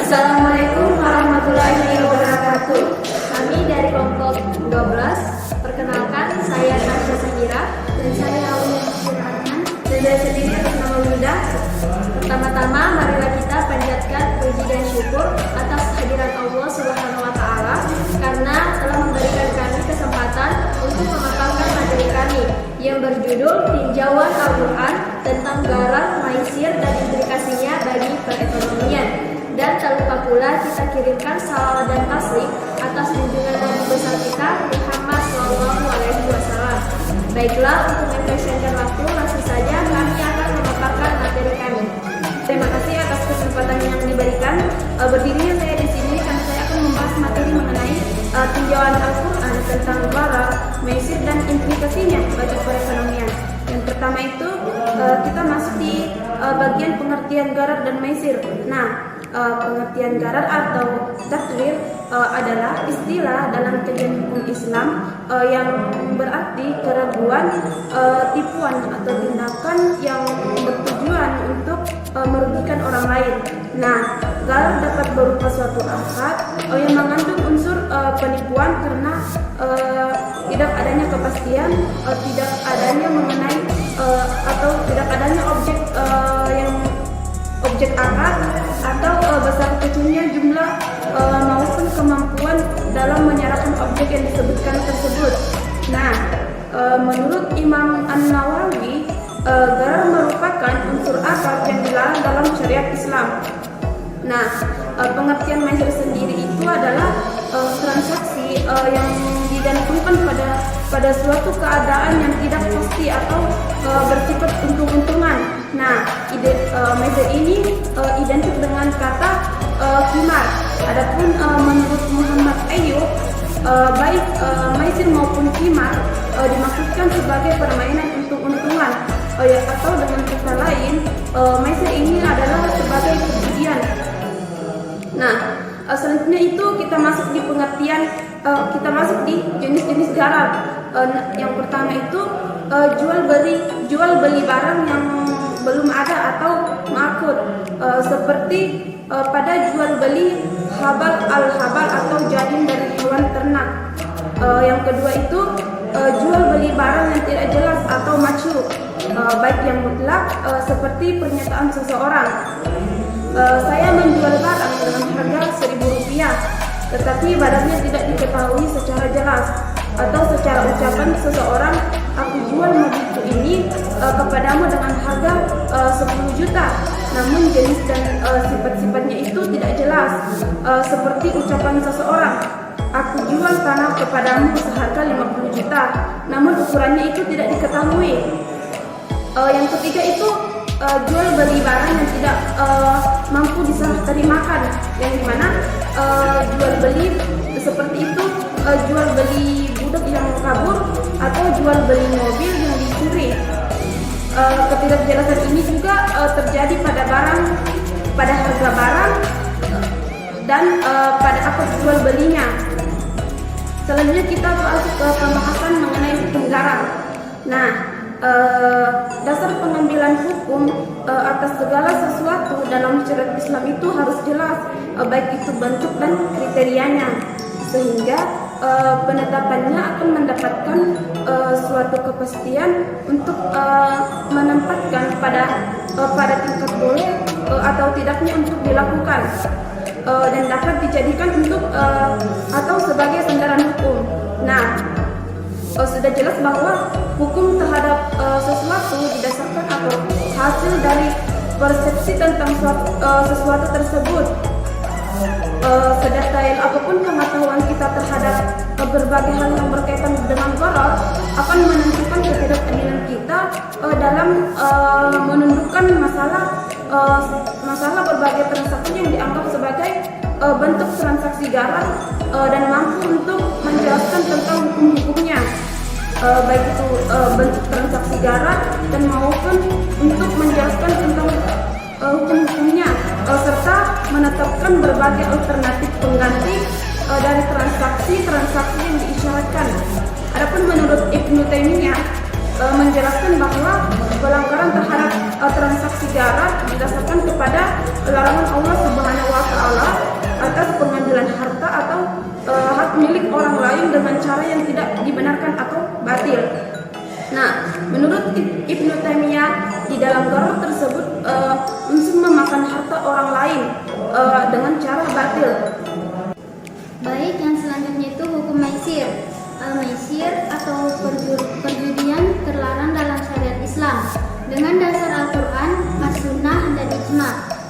Assalamualaikum warahmatullahi wabarakatuh. Kami dari kelompok 12. Perkenalkan, saya Tasya Sahira dan saya Aulia Arman dan saya sendiri atas nama Wilda. Pertama-tama, marilah kita panjatkan puji dan syukur atas kehadiran Allah Subhanahu wa Ta'ala karena telah memberikan kami kesempatan untuk memaparkan materi kami yang berjudul Tinjauan Al-Quran tentang Gharar, Maisir dan implikasinya bagi perekonomian. Dan tak lupa pula kita kirimkan salawat dan taslim atas junjungan Nabi besar kita Muhammad SAW. Baiklah, untuk mempersiapkan waktu, langsung saja kami akan memaparkan materi kami. Terima kasih atas kesempatan yang diberikan. Berdirinya saya di sini karena saya akan membahas materi mengenai tinjauan Al-Quran tentang gharar, maisir dan implikasinya bagi perekonomian. Yang pertama itu kita masuk di bagian pengertian gharar dan maisir. Nah, pengertian gharar atau takdir adalah istilah dalam kajian hukum Islam yang berarti keraguan, tipuan atau tindakan yang bertujuan untuk merugikan orang lain. Nah, gharar dapat berupa suatu akad yang mengandung unsur penipuan karena tidak adanya kepastian, tidak adanya mengenai atau tidak adanya objek akad atau besar kecilnya jumlah maupun kemampuan dalam menyerahkan objek yang disebutkan tersebut. Nah, menurut Imam An-Nawawi, gharar merupakan unsur akad yang dilarang dalam syariat Islam. Nah, pengertian maisir sendiri itu adalah transaksi yang digantungkan pada suatu keadaan yang tidak pasti atau bersifat untung-untungan. Nah, maisir ini identik dengan kata qimar. Adapun menurut Muhammad Ayyub, baik maisir maupun qimar dimaksudkan sebagai permainan untung-untungan, atau dengan kata lain, maisir ini adalah sebagai perjudian. Nah, selanjutnya itu kita masuk di pengertian, kita masuk di jenis-jenis gharar. Yang pertama itu jual beli barang yang belum ada atau ma'qud, seperti pada jual beli habal al-habal atau janin dari hewan ternak. Yang kedua itu jual beli barang yang tidak jelas atau masyhur, baik yang mutlak seperti pernyataan seseorang. Saya menjual barang dengan harga Rp1.000, tetapi barangnya tidak diketahui secara jelas, atau secara ucapan seseorang, aku jual mobilku ini kepadamu dengan harga 10 juta, namun jenis dan sifat-sifatnya itu tidak jelas, seperti ucapan seseorang, aku jual tanah kepadamu seharga 50 juta, namun ukurannya itu tidak diketahui. Yang ketiga itu jual beli barang yang tidak mampu diserah terimakan, yang dimana jual beli seperti itu jual beli budak yang kabur atau jual beli mobil yang dicuri. Ketidakjelasan ini juga terjadi pada harga barang dan pada akad jual belinya. Selanjutnya kita masuk ke pembahasan mengenai hukum gharar. Nah, dasar pengambilan hukum atas segala sesuatu dalam syariat Islam itu harus jelas, baik itu bentuk dan kriterianya, sehingga penetapannya akan mendapatkan suatu kepastian untuk menempatkan pada tingkat boleh atau tidaknya untuk dilakukan, dan dapat dijadikan untuk atau sebagai sandaran hukum. Nah, sudah jelas bahwa hukum terhadap sesuatu didasarkan atau hasil dari persepsi tentang sesuatu tersebut. Sedetail apapun pengetahuan kita terhadap berbagai hal yang berkaitan dengan gharar akan menentukan ketidakadilan kita dalam menundukkan masalah berbagai transaksi yang dianggap sebagai bentuk transaksi gharar, dan mampu untuk menjelaskan tentang hukum-hukumnya, baik itu bentuk transaksi gharar dan maupun untuk menjelaskan tentang hukum-hukumnya, serta menetapkan berbagai alternatif pengganti dari transaksi yang diisyaratkan. Adapun menurut Ibnu Taimiyah menjelaskan bahwa pelanggaran terhadap transaksi gharar didasarkan kepada larangan Allah Subhanahu wa Ta'ala cara yang tidak dibenarkan atau batil. Nah, menurut Ibnu Taimiyah, di dalam gharar tersebut unsur memakan harta orang lain dengan cara batil. Baik, yang selanjutnya itu hukum maisir. Al-maisir atau perjudian terlarang dalam syariat Islam dengan dasar Al-Quran, As-Sunnah, dan Ijma.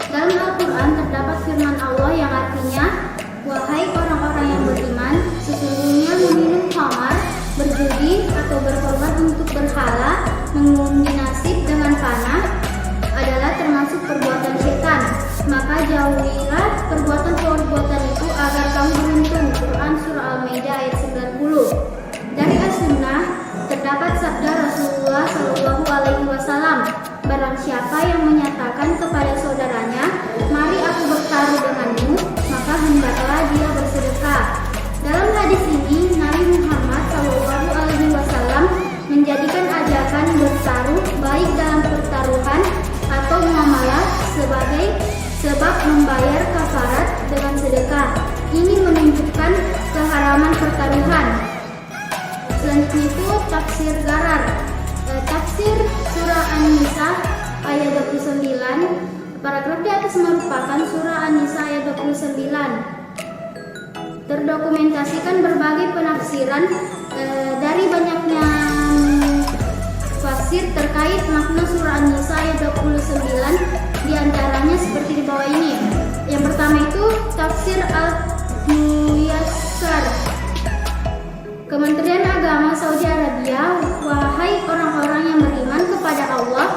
Dalam Al-Quran terdapat firman Allah yang artinya, "Wahai orang-orang yang beriman, sesungguhnya meminum khamar, berjudi atau berkorban untuk berhala, mengundi nasib dengan panah adalah termasuk perbuatan setan. Maka jauhilah perbuatan itu agar kamu beruntung." Quran Surah Al-Maidah ayat 90. Dari As-Sunnah terdapat sabda Rasulullah SAW, "Barang siapa yang menyatakan kepada saudaranya, 'Mari aku bertaruh denganmu,' maka hendaklah dia bersedekah." Dalam hadis ini, Nabi Muhammad SAW menjadikan ajakan bertaruh baik dalam pertaruhan atau muamalah sebagai sebab membayar kafarat dengan sedekah. Ini menunjukkan keharaman pertaruhan. Selanjutnya itu tafsir gharar. Tafsir surah An-Nisa ayat 29. Paragraf di atas merupakan surah An-Nisa ayat 29. Terdokumentasikan berbagai penafsiran dari banyaknya fasir terkait makna surah An-Nisa ayat 29, diantaranya seperti di bawah ini. Yang pertama itu tafsir Al-Muyassar. Kementerian Agama Saudi Arabia, "Wahai orang-orang yang beriman kepada Allah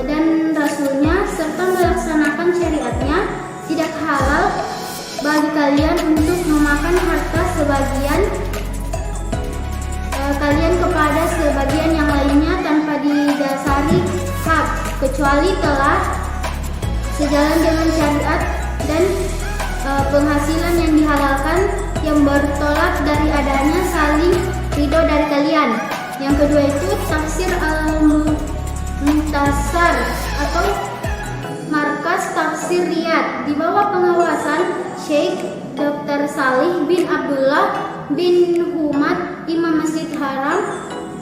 dan Rasul-Nya serta melaksanakan syariatnya, tidak halal bagi kalian untuk memakan harta sebagian kalian kepada sebagian yang lainnya tanpa didasari hak, kecuali telah sejalan dengan syariat dan penghasilan yang dihalalkan yang bertolak dari adanya saling ridho dari kalian." Yang kedua itu tafsir Al-Muhtasar atau Markas Tafsir Riyadh di bawah pengawasan Syekh Dr. Salih bin Abdullah bin Humad, Imam Masjid Haram.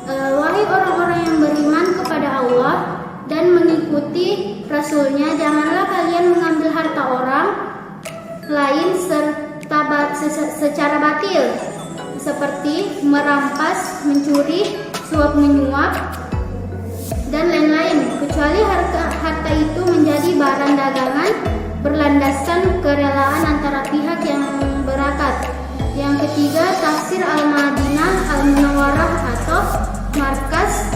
"Wahai orang-orang yang beriman kepada Allah dan mengikuti Rasul-Nya, janganlah kalian mengambil harta orang lain secara batil, seperti merampas, mencuri, suap menyuap, dan lain-lain, kecuali harta itu menjadi barang dagangan berlandaskan kerelaan antara pihak yang berakat." Yang ketiga tafsir Al-Madinah Al-Munawwarah atau Markas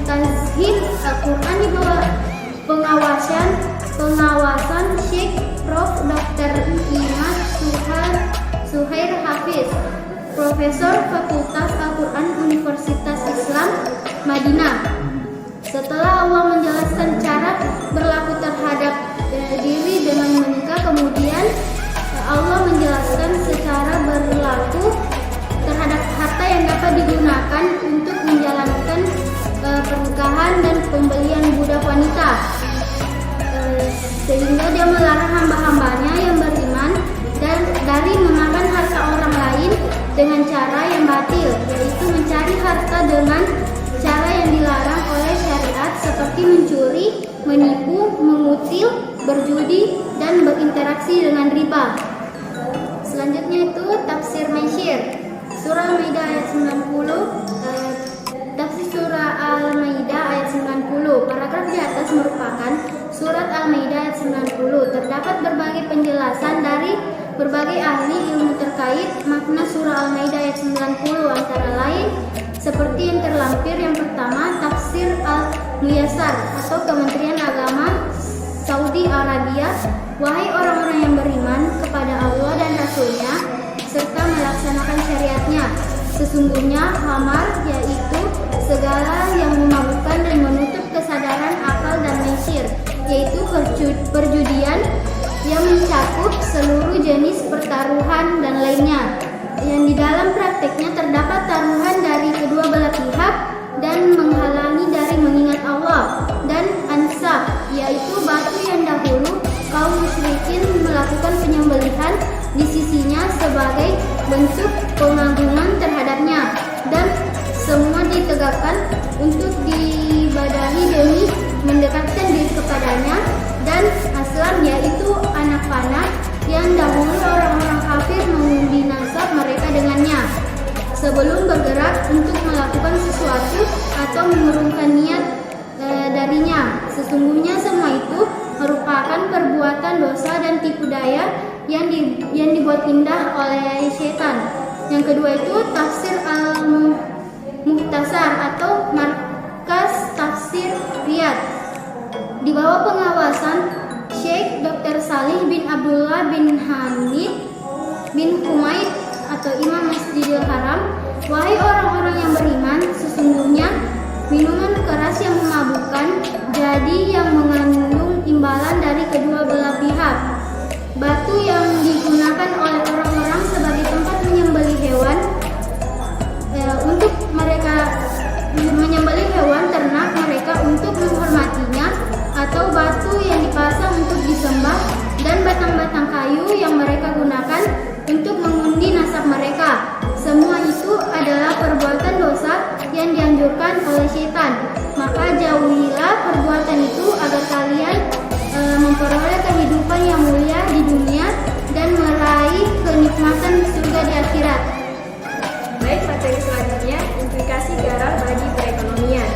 Tazhid Al-Quran di bawah pengawasan Syekh Prof. Dr. Imad Suhair Hafiz, Profesor Fakultas Al-Quran Universitas Islam Madinah. Setelah Allah menjelaskan cara berlaku terhadap diri dengan menikah, kemudian Allah menjelaskan secara berlaku terhadap harta yang dapat digunakan untuk menjalankan pernikahan dan pembelian budak wanita, sehingga dia melarang hamba-hambanya yang beriman dan dari memakan harta orang lain dengan cara yang batil, yaitu mencari harta dengan cara yang dilarang oleh syariat seperti mencuri, menipu, mengutil, berjudi, dan berinteraksi dengan riba. Selanjutnya itu tafsir maisir. Surah Al-Maidah ayat 90. Tafsir surah Al-Maidah ayat 90. Paragraf di atas merupakan surat Al-Maidah ayat 90. Terdapat berbagai penjelasan dari berbagai ahli ilmu terkait makna surah Al-Maidah ayat 90, antara lain seperti yang terlampir. Yang pertama, tafsir Al-Muyassar atau Kementerian Agama Saudi Arabia. "Wahai orang-orang yang beriman kepada Allah dan Rasul-Nya serta melaksanakan syariatnya, sesungguhnya khamar, yaitu segala yang memabukkan dan menutup kesadaran akal, dan maisir, yaitu perjudian yang mencakup seluruh jenis pertaruhan dan lainnya, yang di dalam prakteknya terdapat taruhan dari kedua belah pihak dan menghalangi dari mengingat Allah, dan ansab, yaitu batu yang dahulu kaum musyrikin melakukan penyembelihan di sisinya sebagai bentuk pengagungan terhadap tegakkan untuk diibadahi demi mendekatkan diri kepadanya, dan Aslam yaitu anak panah yang dahulu orang-orang kafir mengundi nasab mereka dengannya sebelum bergerak untuk melakukan sesuatu atau mengurungkan niat darinya. Sesungguhnya semua itu merupakan perbuatan dosa dan tipu daya yang dibuat indah oleh syaitan. Yang kedua itu tafsir Al-Muhtasar atau Markas Tafsir Riyadh di bawah pengawasan Syekh Dr. Salih bin Abdullah bin Hamid bin Humaid atau Imam Masjidil Haram. Wahai orang-orang yang beriman, sesungguhnya minuman keras yang memabukkan jadi yang mengandung imbalan dari kedua belah pihak. Batu yang digunakan oleh orang-orang sebagai tempat menyembelih hewan untuk mereka menyembelih hewan ternak mereka untuk menghormatinya, atau batu yang dipasang untuk disembah, dan batang-batang kayu yang mereka gunakan untuk mengundi nasab mereka. Semua itu adalah perbuatan dosa yang dianjurkan oleh syaitan. Maka jauhilah perbuatan itu agar kalian memperoleh kehidupan yang mulia di dunia dan meraih kenikmatan surga di akhirat. Baik, materi selanjutnya, implikasi garam bagi perekonomian.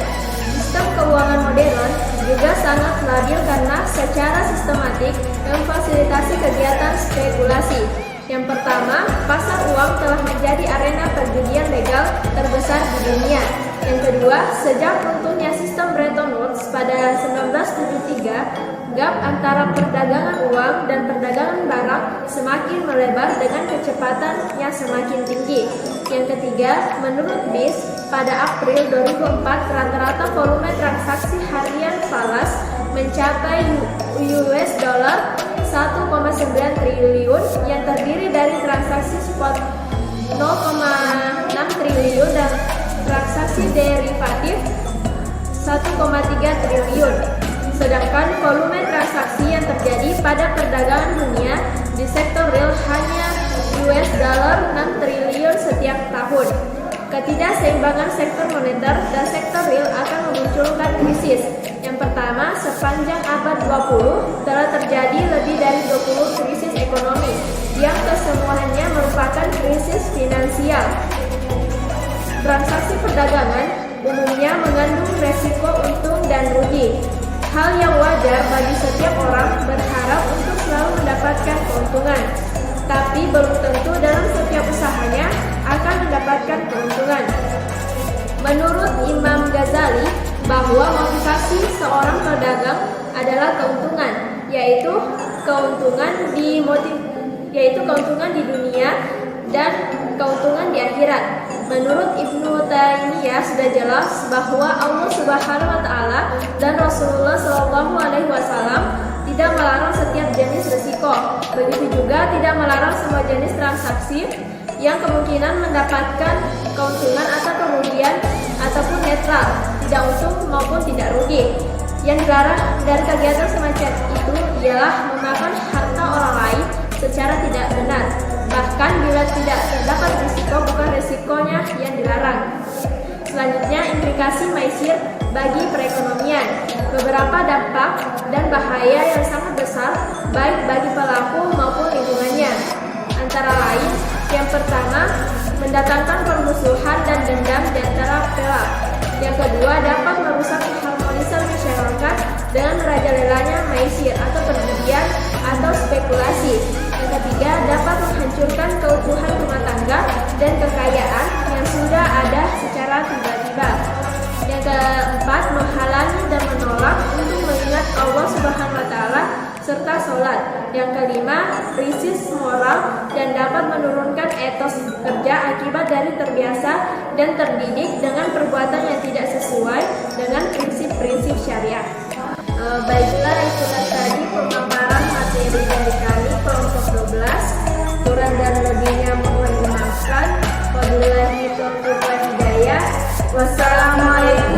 Sistem keuangan modern juga sangat labil karena secara sistematik memfasilitasi kegiatan spekulasi. Yang pertama, pasar uang telah menjadi arena perjudian legal terbesar di dunia. Yang kedua, sejak runtuhnya sistem Bretton Woods pada 1973, gap antara perdagangan uang dan perdagangan barang semakin melebar dengan kecepatan yang semakin tinggi. Yang ketiga, menurut BIS, pada April 2004 rata-rata volume transaksi harian falas mencapai US dollar 1,9 triliun yang terdiri dari transaksi spot 0,6 triliun dan transaksi derivatif 1,3 triliun. Sedangkan volume transaksi yang terjadi pada perdagangan dunia di sektor real hanya US dollar 6 triliun setiap tahun. Ketidakseimbangan sektor moneter dan sektor real akan memunculkan krisis. Yang pertama, sepanjang abad 20 telah terjadi lebih dari 20 krisis ekonomi yang kesemuanya merupakan krisis finansial. Transaksi perdagangan umumnya mengandung resiko untung dan rugi. Hal yang wajar bagi setiap orang berharap untuk selalu mendapatkan keuntungan, tapi belum tentu dalam setiap usahanya akan mendapatkan keuntungan. Menurut Imam Ghazali, bahwa motivasi seorang pedagang adalah keuntungan, yaitu keuntungan di dunia dan keuntungan di akhirat. Menurut Ibnu Taimiyah sudah jelas bahwa Allah Subhanahu wa taala dan Rasulullah Shallallahu alaihi wasallam tidak melarang setiap jenis risiko. Begitu juga tidak melarang semua jenis transaksi yang kemungkinan mendapatkan keuntungan atau kerugian ataupun netral, tidak untung maupun tidak rugi. Yang dilarang dari kegiatan semacam itu ialah memakan harta orang lain secara tidak benar. Bahkan bila tidak terdapat risiko, bukan risikonya yang dilarang. Selanjutnya, implikasi maisir bagi perekonomian. Beberapa dampak dan bahaya yang sangat besar baik bagi pelaku maupun lingkungannya. Antara lain, yang pertama, mendatangkan permusuhan dan dendam di antara pihak. Yang kedua, dapat merusak keharmonisan masyarakat dengan merajalelanya maisir atau perjudian atau spekulasi. Yang ketiga, dapat menghancurkan keutuhan rumah tangga dan kekayaan yang sudah ada secara tiba-tiba. Yang keempat, menghalangi dan menolak untuk mengingat Allah Subhanahu wa taala serta sholat. Yang kelima, krisis moral dan dapat menurunkan etos kerja akibat dari terbiasa dan terdidik dengan perbuatan yang tidak sesuai dengan prinsip-prinsip syariah. Baiklah, itulah tadi pemaparan materi dari kami kelompok 12. Kurang dan lebihnya mohon dimaafkan. Wabillahi taufiq wal hidayah. Wassalamualaikum